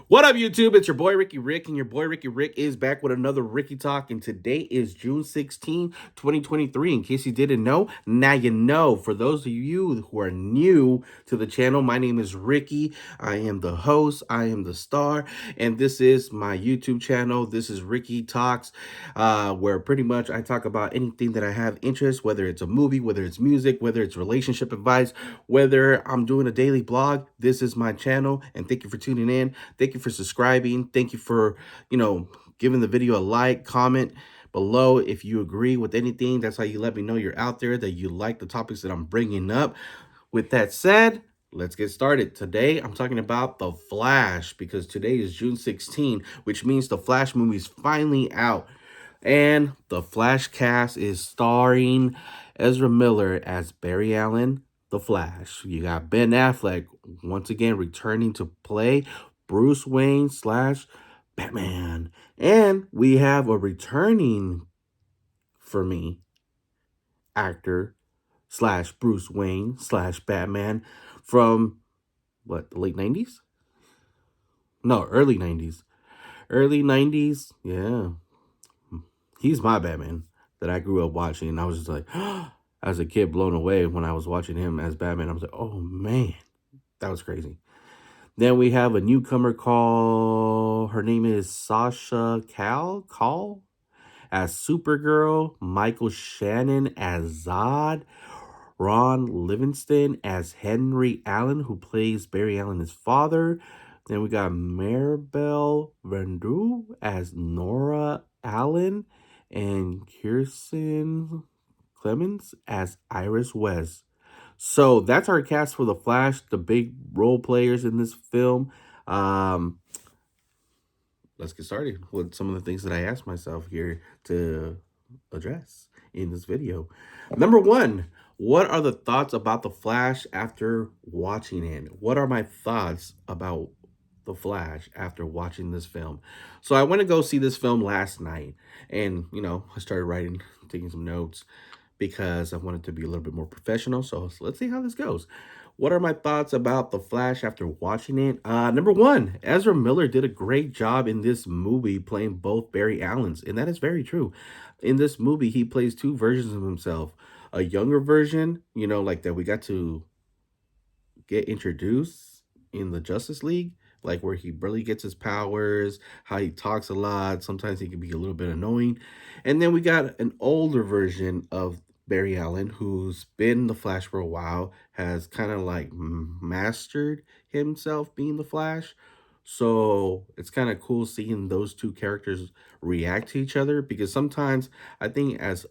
What up, YouTube? It's your boy Ricky Rick, and your boy Ricky Rick is back with another Ricky Talk. And today is June 16, 2023. In case you didn't know, now you know. For those of you who are new to the channel, my name is Ricky. I am the host, I am the star, and this is my YouTube channel. This is Ricky Talks, where pretty much I talk about anything that I have interest, whether it's a movie, whether it's music, whether it's relationship advice, whether I'm doing a daily blog. This is my channel, and thank you for tuning in. Thank you for subscribing. Thank you for, giving the video a like, comment below if you agree with anything. That's how you let me know you're out there, that you like the topics that I'm bringing up. With that said, let's get started. Today, I'm talking about The Flash because today is June 16, which means the Flash movie is finally out. And the Flash cast is starring Ezra Miller as Barry Allen, the Flash. You got Ben Affleck once again returning to play Bruce Wayne / Batman. And we have a returning, for me, actor / Bruce Wayne / Batman from, what, the late 90s? No, early 90s. Early 90s, yeah. He's my Batman that I grew up watching. And I was just like, as a kid, blown away when I was watching him as Batman. I was like, oh, man, that was crazy. Then we have a newcomer her name is Sasha Call as Supergirl, Michael Shannon as Zod, Ron Livingston as Henry Allen, who plays Barry Allen, his father. Then we got Maribel Verdú as Nora Allen, and Kirsten Clemens as Iris West. So that's our cast for The Flash, the big role players in this film. Let's get started with some of the things that I asked myself here to address in this video. Number one, what are the thoughts about The Flash after watching it? What are my thoughts about The Flash after watching this film? So I went to go see this film last night, and I started taking some notes because I wanted to be a little bit more professional. So let's see how this goes. What are my thoughts about The Flash after watching it? Number one, Ezra Miller did a great job in this movie playing both Barry Allens, and that is very true. In this movie, he plays two versions of himself. A younger version, like that we got to get introduced in the Justice League, like where he barely gets his powers, how he talks a lot. Sometimes he can be a little bit annoying. And then we got an older version of Barry Allen, who's been the Flash for a while, has kind of like mastered himself being the Flash. So it's kind of cool seeing those two characters react to each other, because sometimes I think as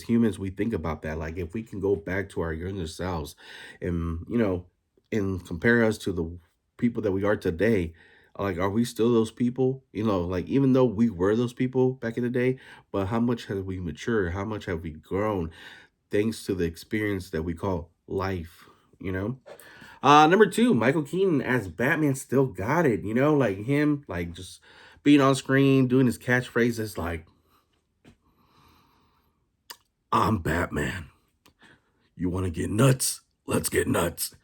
humans, we think about that. Like if we can go back to our younger selves and, and compare us to the people that we are today, like, are we still those people? Like, even though we were those people back in the day, but how much have we matured? How much have we grown thanks to the experience that we call life, Number two, Michael Keaton as Batman still got it, like him, like just being on screen, doing his catchphrases like, I'm Batman. You want to get nuts? Let's get nuts.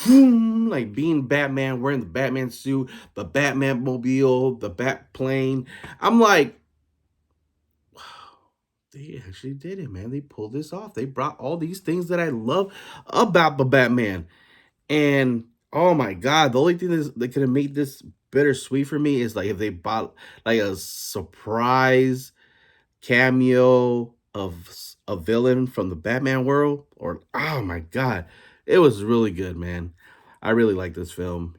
Like being Batman, wearing the Batman suit, the Batman mobile, the Bat plane. I'm like, wow, they actually did it, man. They pulled this off. They brought all these things that I love about the Batman. And oh my God, the only thing that could have made this bittersweet for me is like if they bought like a surprise cameo of a villain from the Batman world, or oh my God, it was really good, man. I really like this film,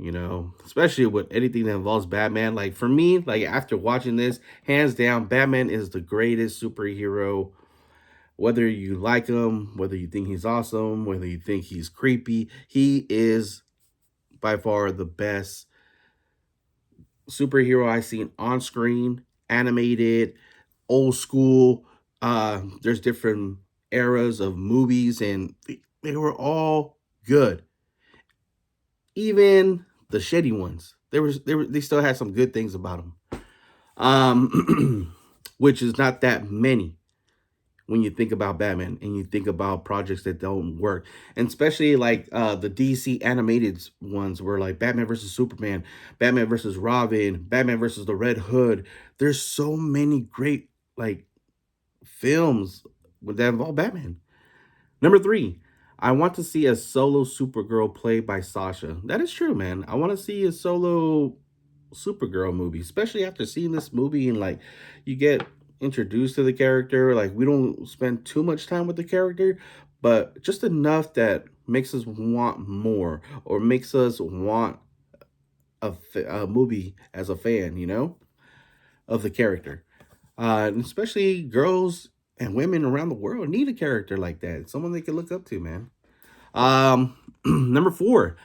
especially with anything that involves Batman. Like for me, like after watching this, hands down, Batman is the greatest superhero. Whether you like him, whether you think he's awesome, whether you think he's creepy, he is by far the best superhero I've seen on screen, animated, old school. There's different eras of movies, and they were all good. Even the shitty ones, they still had some good things about them. Which is not that many. when you think about Batman and you think about projects that don't work. And especially like the DC animated ones were like Batman versus Superman, Batman versus Robin, Batman versus the Red Hood. There's so many great like films that involve Batman. Number three, I want to see a solo Supergirl played by Sasha. That is true, man. I want to see a solo Supergirl movie, especially after seeing this movie and like you get introduced to the character. Like we don't spend too much time with the character, but just enough that makes us want more or makes us want a movie as a fan, of the character. And especially girls and women around the world need a character like that, someone they can look up to, man. Number four,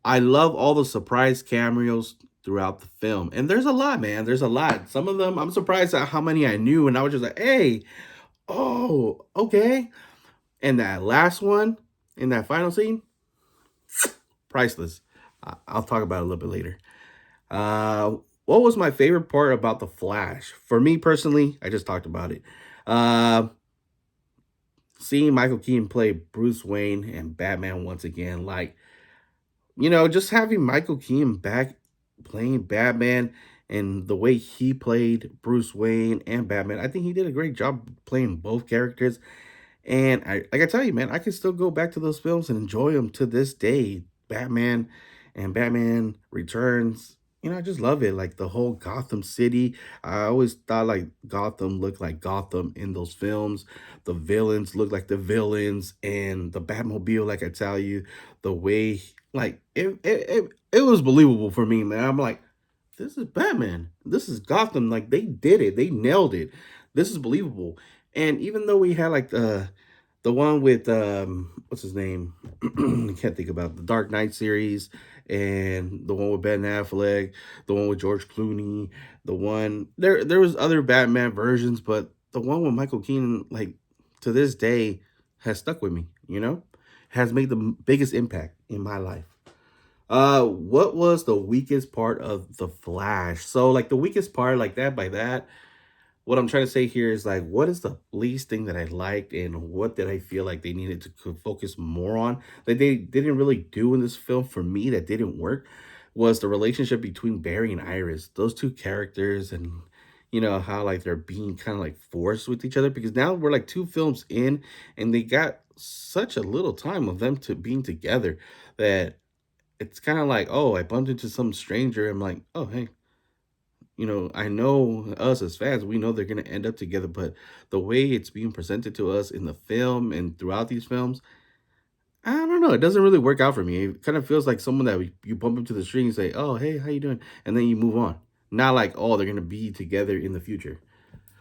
I love all the surprise cameos throughout the film. And there's a lot, man. There's a lot. Some of them, I'm surprised at how many I knew. And I was just like, hey, oh, okay. And that last one in that final scene, priceless. I'll talk about it a little bit later. What was my favorite part about The Flash? For me personally, I just talked about it. Uh, Seeing Michael Keaton play Bruce Wayne and Batman once again, like, just having Michael Keaton back playing Batman and the way he played Bruce Wayne and Batman, I think he did a great job playing both characters. And I tell you, man, I can still go back to those films and enjoy them to this day. Batman and Batman Returns. I just love it. Like the whole Gotham City. I always thought like Gotham looked like Gotham in those films. The villains look like the villains, and the Batmobile, like I tell you, the way like it was believable for me, man. I'm like, this is Batman. This is Gotham. Like they did it. They nailed it. This is believable. And even though we had like the one with what's his name? I can't think about the Dark Knight series and the one with Ben Affleck, the one with George Clooney, the one there was other Batman versions, but the one with Michael Keaton, like to this day, has stuck with me, has made the biggest impact in my life. What was the weakest part of the Flash? So like the weakest part, like that by that, what I'm trying to say here is like, what is the least thing that I liked, and what did I feel like they needed to focus more on that they didn't really do in this film for me that didn't work was the relationship between Barry and Iris, those two characters, and how like they're being kind of like forced with each other because now we're like two films in and they got such a little time of them to being together that it's kind of like, oh, I bumped into some stranger. I'm like, oh, hey, I know us as fans, we know they're going to end up together, but the way it's being presented to us in the film and throughout these films, I don't know. It doesn't really work out for me. It kind of feels like someone that you bump into the street and say, oh, hey, how you doing? And then you move on. Not like, oh, they're going to be together in the future.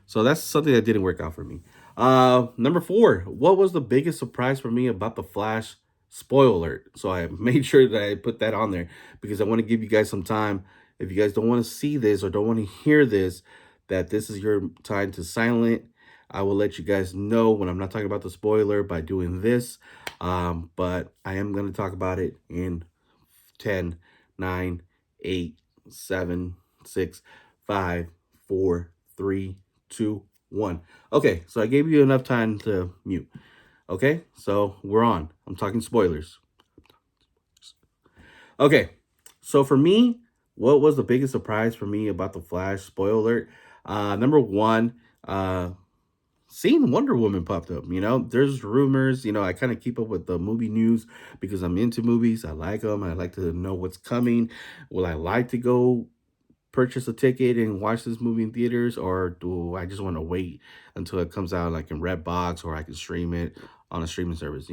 So that's something that didn't work out for me. Number four, what was the biggest surprise for me about the Flash? Spoiler alert. So I made sure that I put that on there because I want to give you guys some time. If you guys don't want to see this or don't want to hear this, that this is your time to silent. I will let you guys know when I'm not talking about the spoiler by doing this. But I am going to talk about it in 10, 9, 8, 7, 6, 5, 4, 3, 2, 1. Okay, so I gave you enough time to mute. Okay, so we're on. I'm talking spoilers. Okay, so for me, what was the biggest surprise for me about the Flash? Spoiler alert. Number one, seeing Wonder Woman popped up. There's rumors. I kind of keep up with the movie news because I'm into movies. I like them. I like to know what's coming. Will I like to go purchase a ticket and watch this movie in theaters, or do I just want to wait until it comes out like in Redbox, or I can stream it on a streaming service,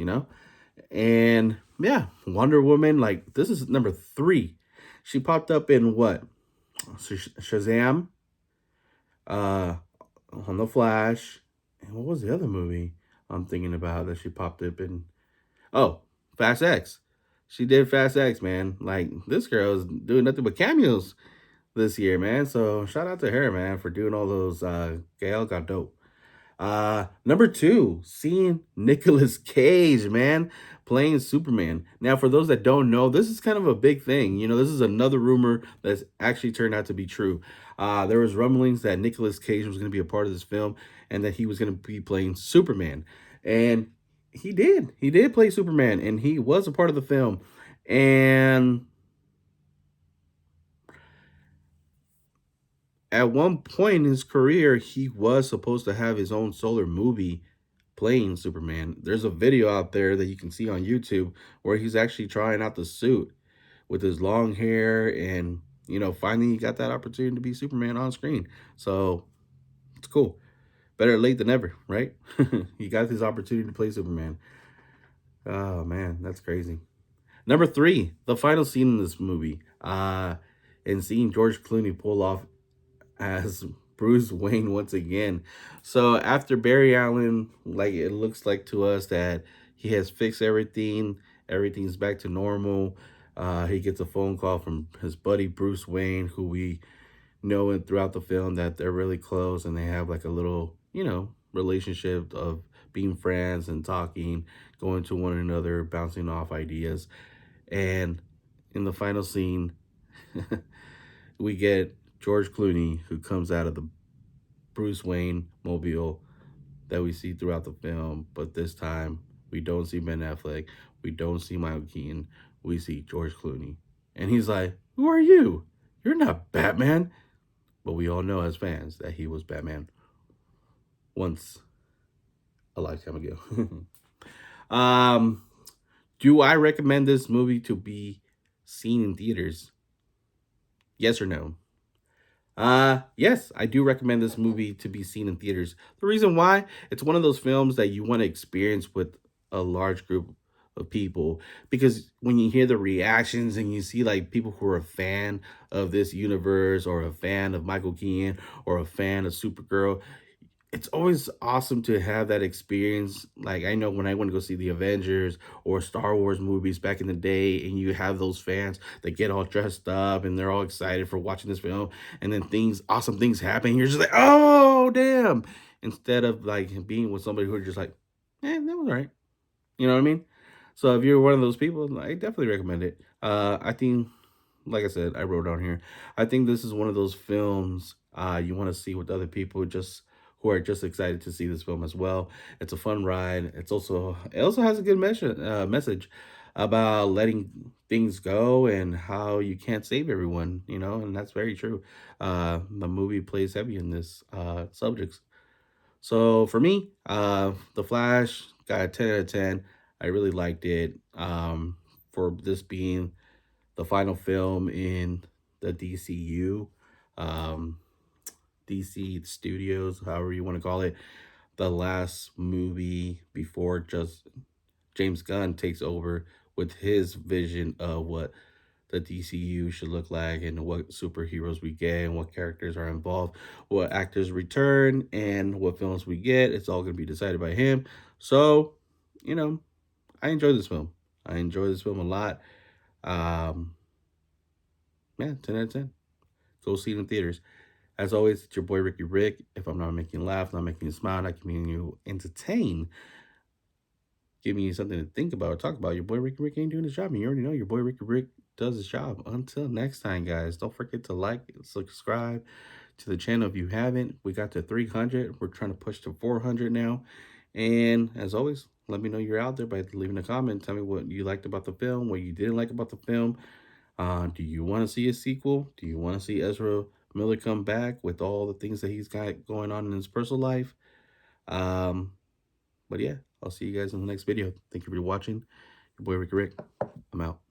And yeah, Wonder Woman, like this is number three. She popped up in what? Shazam, uh, on The Flash, and what was the other movie I'm thinking about that she popped up in? Oh, Fast X. She did Fast X, man. Like this girl is doing nothing but cameos this year, man. So shout out to her, man, for doing all those Gail got dope. Number two, seeing Nicolas Cage, man, playing Superman. Now, for those that don't know, this is kind of a big thing. You know, this is another rumor that's actually turned out to be true. There was rumblings that Nicolas Cage was going to be a part of this film and that he was going to be playing Superman. And he did. He did play Superman and he was a part of the film. And at one point in his career, he was supposed to have his own solar movie playing Superman. There's a video out there that you can see on YouTube where he's actually trying out the suit with his long hair and, you know, finally he got that opportunity to be Superman on screen. So it's cool. Better late than never, right? He got this opportunity to play Superman. Oh man, that's crazy. Number three, the final scene in this movie. And seeing George Clooney pull off as Bruce Wayne once again. So after Barry Allen, like it looks like to us that he has fixed everything. Everything's back to normal. He gets a phone call from his buddy Bruce Wayne, who we know and throughout the film that they're really close and they have like a little, you know, relationship of being friends and talking, going to one another, bouncing off ideas. And in the final scene, we get George Clooney, who comes out of the Bruce Wayne mobile that we see throughout the film, but this time we don't see Ben Affleck, we don't see Michael Keaton, we see George Clooney. And he's like, "Who are you? You're not Batman." But we all know as fans that he was Batman once a lifetime ago. um, do I recommend this movie to be seen in theaters? Yes or no? Yes, I do recommend this movie to be seen in theaters. The reason why, it's one of those films that you want to experience with a large group of people because when you hear the reactions and you see like people who are a fan of this universe or a fan of Michael Keaton or a fan of Supergirl, it's always awesome to have that experience. Like I know when I went to go see the Avengers or Star Wars movies back in the day, and you have those fans that get all dressed up and they're all excited for watching this film, and then awesome things happen. You're just like, oh damn! Instead of like being with somebody who are just like, that was all right. You know what I mean? So if you're one of those people, I definitely recommend it. I think, like I said, I wrote on here. I think this is one of those films you want to see with other people, just who are just excited to see this film as well. It's a fun ride. It also has a good message about letting things go and how you can't save everyone. You know, and that's very true. The movie plays heavy in this subjects. So for me, The Flash got a 10 out of 10. I really liked it. For this being the final film in the DCU, um, DC Studios, however you want to call it, the last movie before just James Gunn takes over with his vision of what the DCU should look like and what superheroes we get and what characters are involved, what actors return, and what films we get. It's all going to be decided by him. So, you know, I enjoy this film. I enjoy this film a lot. Um, yeah, 10 out of 10. Go see it in theaters. As always, it's your boy Ricky Rick. If I'm not making you laugh, not making you smile, not keeping you entertained, giving you something to think about, talk about, your boy Ricky Rick ain't doing his job. And you already know your boy Ricky Rick does his job. Until next time, guys, don't forget to like, subscribe to the channel if you haven't. We got to 300. We're trying to push to 400 now. And as always, let me know you're out there by leaving a comment. Tell me what you liked about the film, what you didn't like about the film. Do you want to see a sequel? Do you want to see Ezra Miller come back with all the things that he's got going on in his personal life? Um, but yeah, I'll see you guys in the next video. Thank you for watching. Your boy Ricky Rick. I'm out.